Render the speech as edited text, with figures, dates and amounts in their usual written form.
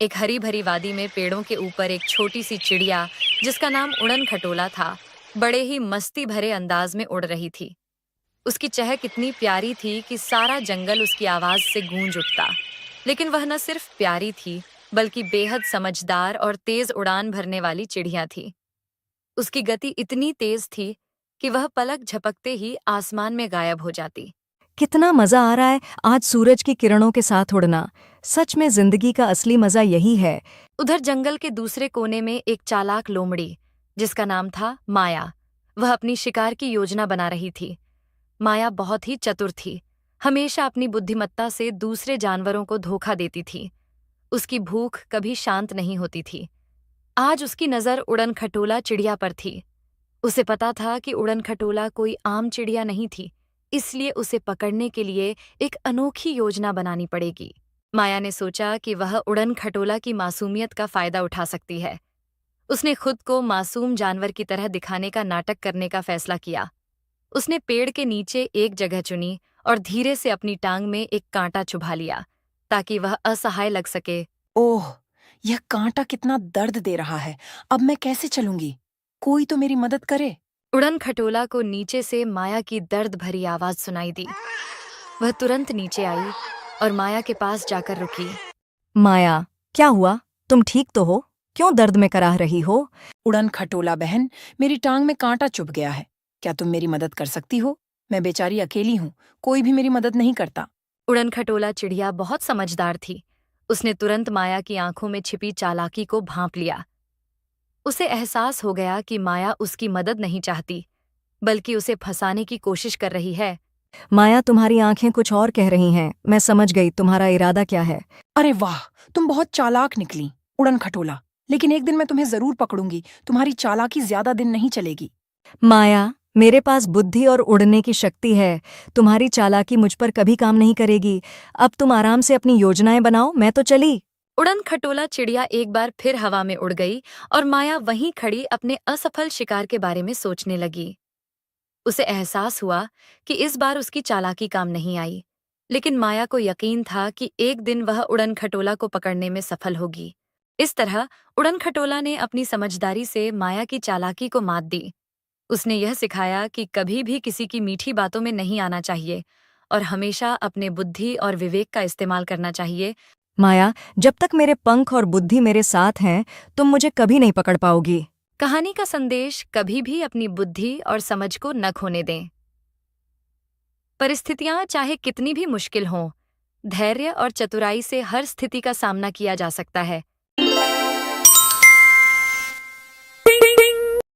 एक हरी भरी वादी में पेड़ों के ऊपर एक छोटी सी चिड़िया जिसका नाम उड़न खटोला था, बड़े ही मस्ती भरे अंदाज में उड़ रही थी। उसकी चहक इतनी प्यारी थी कि सारा जंगल उसकी आवाज से गूंज उठता। लेकिन वह न सिर्फ प्यारी थी, बल्कि बेहद समझदार और तेज उड़ान भरने वाली चिड़िया थी। उसकी गति इतनी तेज थी कि वह पलक झपकते ही आसमान में गायब हो जाती। कितना मजा आ रहा है आज सूरज की किरणों के साथ उड़ना। सच में जिंदगी का असली मजा यही है। उधर जंगल के दूसरे कोने में एक चालाक लोमड़ी, जिसका नाम था माया, वह अपनी शिकार की योजना बना रही थी। माया बहुत ही चतुर थी, हमेशा अपनी बुद्धिमत्ता से दूसरे जानवरों को धोखा देती थी। उसकी भूख कभी शांत नहीं होती थी। आज उसकी नजर उड़न खटोला चिड़िया पर थी। उसे पता था कि उड़न खटोला कोई आम चिड़िया नहीं थी, इसलिए उसे पकड़ने के लिए एक अनोखी योजना बनानी पड़ेगी। माया ने सोचा कि वह उड़न खटोला की मासूमियत का फायदा उठा सकती है। उसने खुद को मासूम जानवर की तरह दिखाने का नाटक करने का फैसला किया। उसने पेड़ के नीचे एक जगह चुनी और धीरे से अपनी टांग में एक कांटा चुभा लिया, ताकि वह असहाय लग सके। ओह! यह काँटा कितना दर्द दे रहा है। अब मैं कैसे चलूंगी? कोई तो मेरी मदद करे। उड़न खटोला को नीचे से माया की दर्द भरी आवाज सुनाई दी। वह तुरंत नीचे आई और माया के पास जाकर रुकी। माया, क्या हुआ? तुम ठीक तो हो? क्यों दर्द में कराह रही हो? उड़न खटोला बहन, मेरी टांग में काँटा चुभ गया है। क्या तुम मेरी मदद कर सकती हो? मैं बेचारी अकेली हूँ, कोई भी मेरी मदद नहीं करता। उड़न खटोला चिड़िया बहुत समझदार थी। उसने तुरंत माया की आंखों में छिपी चालाकी को भांप लिया। उसे एहसास हो गया कि माया उसकी मदद नहीं चाहती, बल्कि उसे फंसाने की कोशिश कर रही है। माया, तुम्हारी आंखें कुछ और कह रही हैं। मैं समझ गई तुम्हारा इरादा क्या है। अरे वाह! तुम बहुत चालाक निकली, उड़न खटोला। लेकिन एक दिन मैं तुम्हें जरूर पकड़ूंगी। तुम्हारी चालाकी ज्यादा दिन नहीं चलेगी। माया, मेरे पास बुद्धि और उड़ने की शक्ति है। तुम्हारी चालाकी मुझ पर कभी काम नहीं करेगी। अब तुम आराम से अपनी योजनाएं बनाओ, मैं तो चली। उड़न खटोला चिड़िया एक बार फिर हवा में उड़ गई और माया वहीं खड़ी अपने असफल शिकार के बारे में सोचने लगी। उसे एहसास हुआ कि इस बार उसकी चालाकी काम नहीं आई, लेकिन माया को यकीन था कि एक दिन वह उड़न खटोला को पकड़ने में सफल होगी। इस तरह उड़न खटोला ने अपनी समझदारी से माया की चालाकी को मात दी। उसने यह सिखाया कि कभी भी किसी की मीठी बातों में नहीं आना चाहिए और हमेशा अपने बुद्धि और विवेक का इस्तेमाल करना चाहिए। माया, जब तक मेरे पंख और बुद्धि मेरे साथ हैं, तुम मुझे कभी नहीं पकड़ पाओगी। कहानी का संदेश: कभी भी अपनी बुद्धि और समझ को न खोने दें। परिस्थितियां चाहे कितनी भी मुश्किल हों, धैर्य और चतुराई से हर स्थिति का सामना किया जा सकता है।